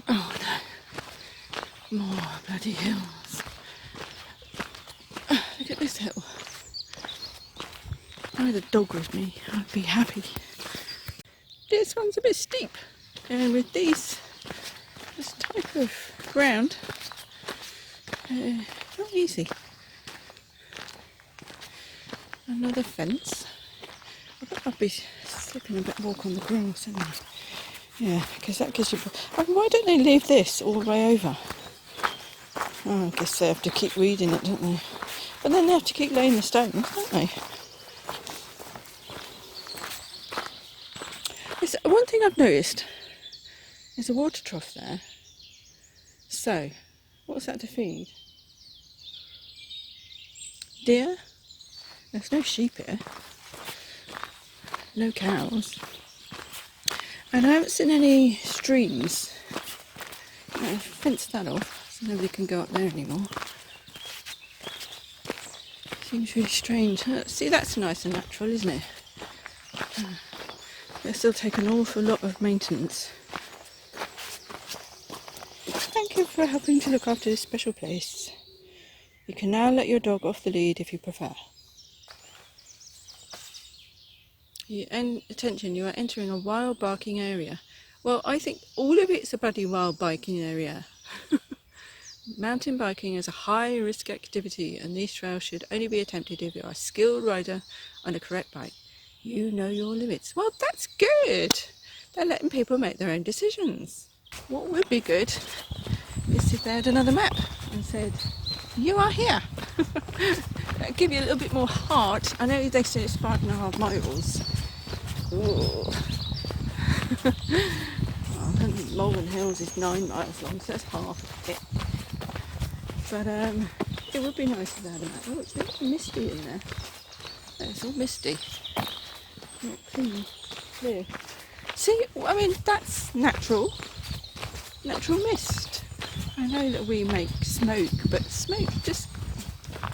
Oh no, more bloody hills. Look at this hill. If I had a dog with me, I'd be happy. This one's a bit steep, and with this type of ground, not easy. Another fence. I bet I'd be slipping a bit walk on the grass anyway. Yeah, because that gives you... why don't they leave this all the way over? Oh, I guess they have to keep weeding it, don't they? But then they have to keep laying the stones, don't they? One thing I've noticed is a water trough there. So, what's that to feed? Deer? There's no sheep here. No cows. And I haven't seen any streams. I've fenced that off so nobody can go up there anymore. Seems really strange. See, that's nice and natural, isn't it? It'll still take an awful lot of maintenance. Thank you for helping to look after this special place. You can now let your dog off the lead if you prefer. Attention, you are entering a wild barking area. Well, I think all of it's a bloody wild biking area. Mountain biking is a high risk activity, and these trails should only be attempted if you are a skilled rider on a correct bike. You know your limits. Well, that's good. They're letting people make their own decisions. What would be good is if they had another map and said, you are here. That'd give you a little bit more heart. I know they say it's 5.5 miles. Ooh. Well, Malvern Hills is 9 miles long, so that's half it. But it would be nice if they had a map. Oh, it's a bit misty in there. Oh, it's all misty. Not clear. See, I mean, that's natural mist. I know that we make smoke, but smoke just,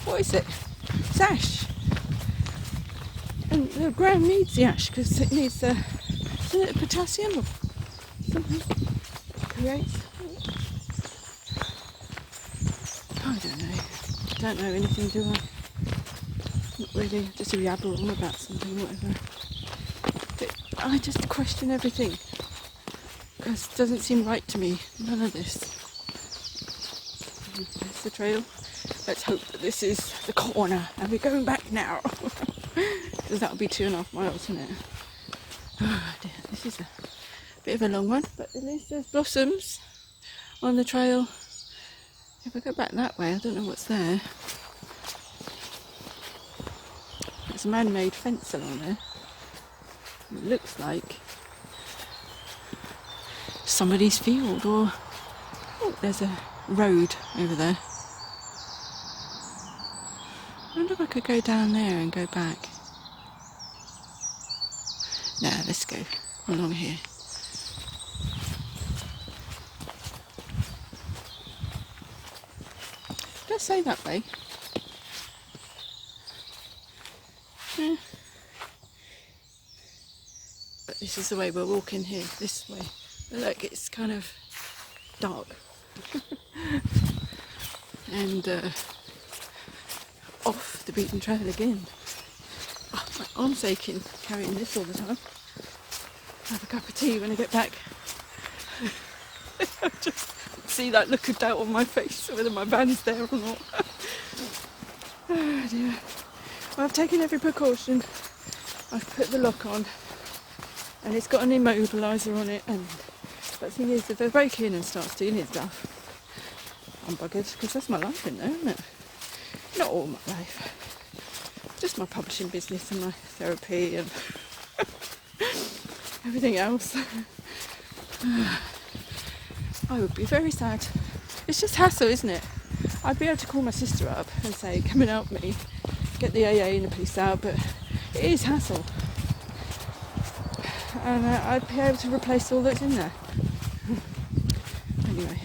what is it? It's ash. And the ground needs the ash because it needs the potassium or something. It creates. I don't know. I don't know anything, do I? Not really. Just a yabble on about something, whatever. But I just question everything. Because it doesn't seem right to me. None of this. There's the trail. Let's hope that this is the corner and we're going back now. Because that'll be 2.5 miles, isn't it? Oh dear, this is a bit of a long one, but at least there's blossoms on the trail. If I go back that way, I don't know what's there. There's a man-made fence along there. It looks like somebody's field, or oh, there's a road over there. I wonder if I could go down there and go back. No, let's go along here. Did I say that way? Yeah. But this is the way we're walking here, this way. But look, it's kind of dark. And off the beaten trail again. Oh, my arm's aching carrying this all the time. Have a cup of tea when I get back. I just see that look of doubt on my face, whether my van's there or not. Oh dear. Well, I've taken every precaution. I've put the lock on, and it's got an immobiliser on it. But the thing is, if they break in and start stealing stuff, I'm buggered, because that's my life in there, isn't it? Not all my life, just my publishing business and my therapy and everything else. I would be very sad. It's just hassle, isn't it? I'd be able to call my sister up and say, come and help me, get the AA and the police out, but it is hassle. And I'd be able to replace all that's in there. Anyway,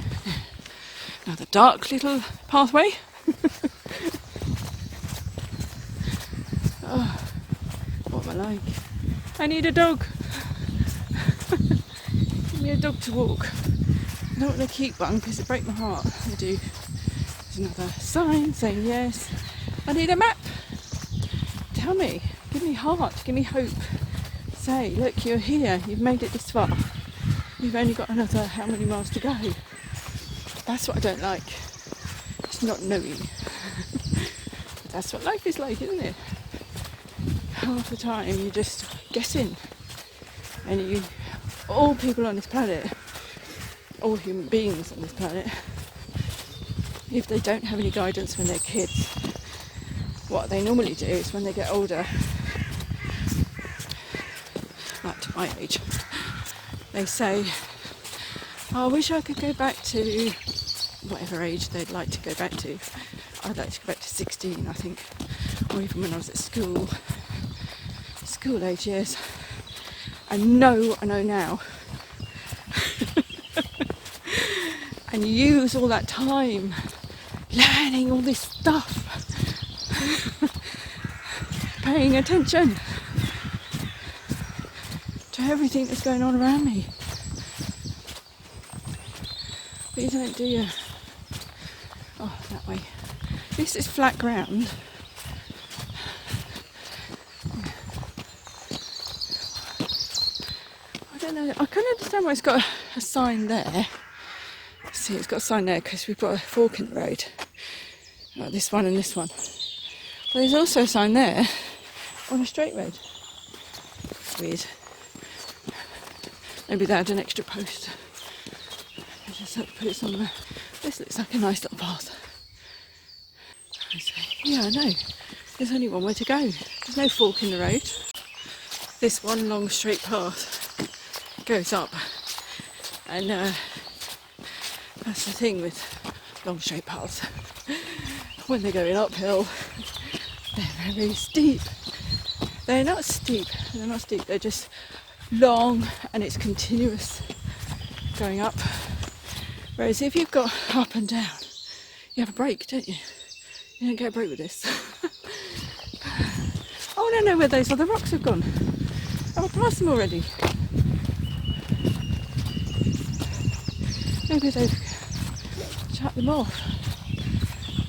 another dark little pathway. Oh, what am I like? I need a dog. Give me a dog to walk. I don't want to keep one because it breaks my heart. I do. There's another sign saying yes. I need a map. Tell me, give me heart, give me hope. Say, look, you're here, you've made it this far. You've only got another how many miles to go. That's what I don't like. It's not knowing. But that's what life is like, isn't it? Half the time you're just guessing. And all people on this planet, all human beings on this planet, if they don't have any guidance when they're kids, what they normally do is when they get older, like to my age, they say, oh, I wish I could go back to whatever age they'd like to go back to. I'd like to go back to 16, I think, or even when I was at school age years. I know now. And you use all that time learning all this stuff, paying attention to everything that's going on around me. But you don't, do you? Oh, that way. This is flat ground. I don't know, I can understand why it's got a sign there. See, it's got a sign there because we've got a fork in the road. Like this one and this one. But there's also a sign there on a straight road. Weird. Maybe they had an extra post. I just had to put it somewhere. This looks like a nice little path. Yeah, I know. There's only one way to go. There's no fork in the road. This one long straight path goes up. And that's the thing with long straight paths. When they're going uphill, they're very steep. They're not steep, they're just long and it's continuous going up. Whereas if you've got up and down, you have a break, don't you? You don't get a break with this. Oh, I don't know where those other rocks have gone. Have I passed them already? Maybe they've shut them off.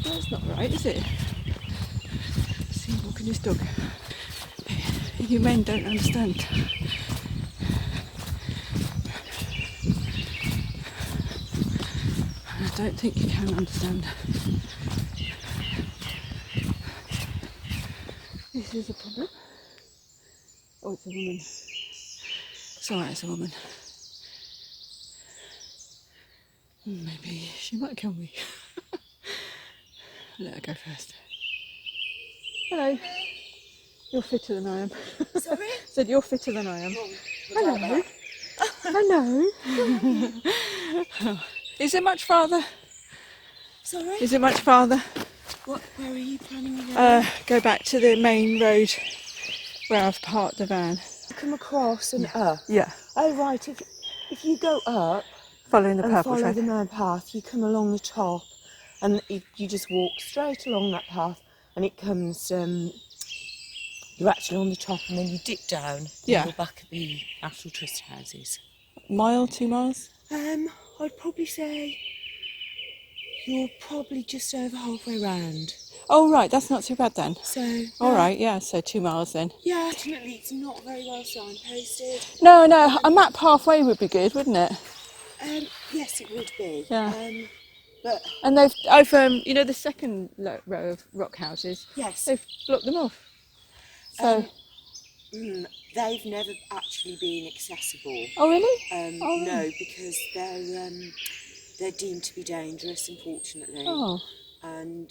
That's not right, is it? See, walking this dog. You men don't understand. I don't think you can understand. This is a problem. Oh, it's a woman. It's alright, it's a woman. Maybe she might kill me. Let her go first. Hello. You're fitter than I am. Sorry? Said you're fitter than I am. Hello. Hello. Is it much farther? Sorry? Is it much farther? Where are you planning to go? Go back to the main road where I've parked the van. Come across and up? Yeah. Oh, right. If you go up Following the and purple follow track. the main path, you come along the top and you just walk straight along that path and it comes... you're actually on the top and then you dip down and Yeah. you're back at the actual trust houses. Mile, 2 miles? I'd probably say you're probably just over halfway round. Oh, right, that's not too bad then. So... All right, yeah, so 2 miles then. Yeah, fortunately it's not very well signposted. No, a map halfway would be good, wouldn't it? Yes, it would be. Yeah. But And I've you know, the second row of rock houses, yes, they've blocked them off. So, they've never actually been accessible. oh really? No, because they're deemed to be dangerous, unfortunately. Oh, And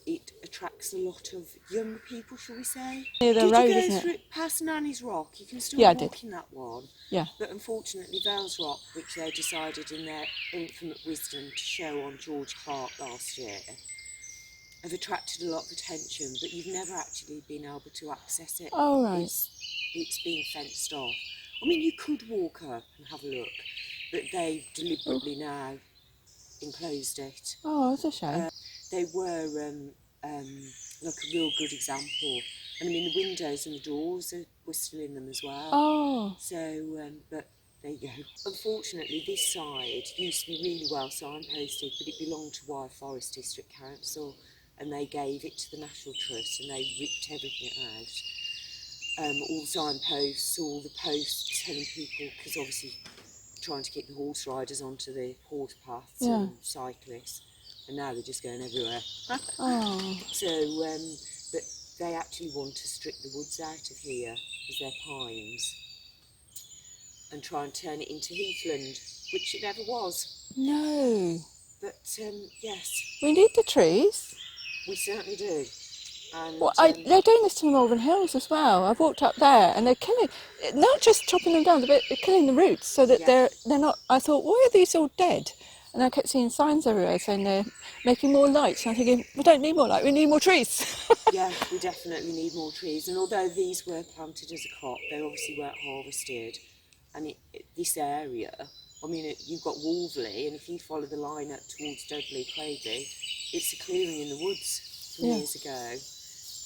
it attracts a lot of young people, shall we say. near the Did road, you go isn't through it? past Nanny's Rock? You can still Yeah, I walk did. in that one. Yeah. But unfortunately, Vale's Rock, which they decided in their infinite wisdom to show on George Clark last year, have attracted a lot of attention, but you've never actually been able to access it. Oh, right. It's been fenced off. I mean, you could walk up and have a look, but they've deliberately now enclosed it. Oh, that's a shame. They were like a real good example. And I mean, the windows and the doors were still in them as well. Oh, So, but there you go. Unfortunately, this side used to be really well signposted, but it belonged to Wyre Forest District Council, and they gave it to the National Trust, and they ripped everything out. All the signposts, all the posts telling people, because obviously trying to keep the horse riders onto the horse paths and cyclists, and now they're just going everywhere. Oh. So, but they actually want to strip the woods out of here, because they're pines, and try and turn it into heathland, which it never was. No. But yes, We need the trees. we certainly do. And Well, they're doing this to the Malvern Hills as well. I've walked up there and they're killing, not just chopping them down, they're killing the roots so that they're not. I thought, why are these all dead? And I kept seeing signs everywhere saying they're making more lights. And I'm thinking, we don't need more light, we need more trees. yeah, we definitely need more trees. And although these were planted as a crop, they obviously weren't harvested. And this area, I mean, you've got Wolverley, and if you follow the line up towards Dudley, Craigie, it's a clearing in the woods from years ago.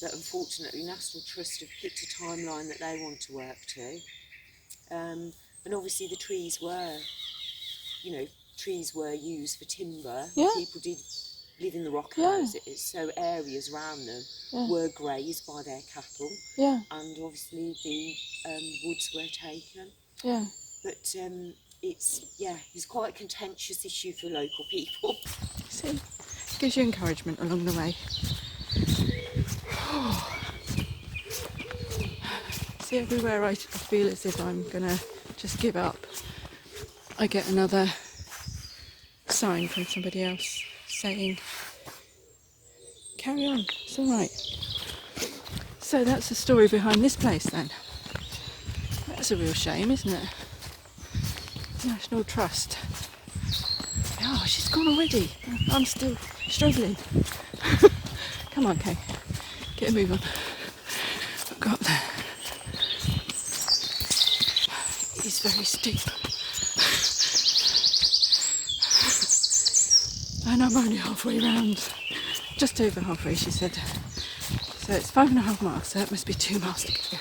That unfortunately National Trust have picked a timeline that they want to work to. And obviously the trees were, trees were used for timber. Yeah. People did live in the rock houses, so areas around them were grazed by their cattle. Yeah. And obviously the woods were taken. Yeah. But it's quite a contentious issue for local people. See, gives you encouragement along the way. See, everywhere I feel as if I'm gonna just give up, I get another sign from somebody else saying, carry on, it's alright. So that's the story behind this place then. That's a real shame, isn't it? National Trust. Oh, she's gone already. I'm still struggling. Come on, Kay. Get a move on. I've got there. It's very steep. And I'm only halfway round. Just over halfway, she said. So it's 5.5 miles, so that must be 2 miles to go.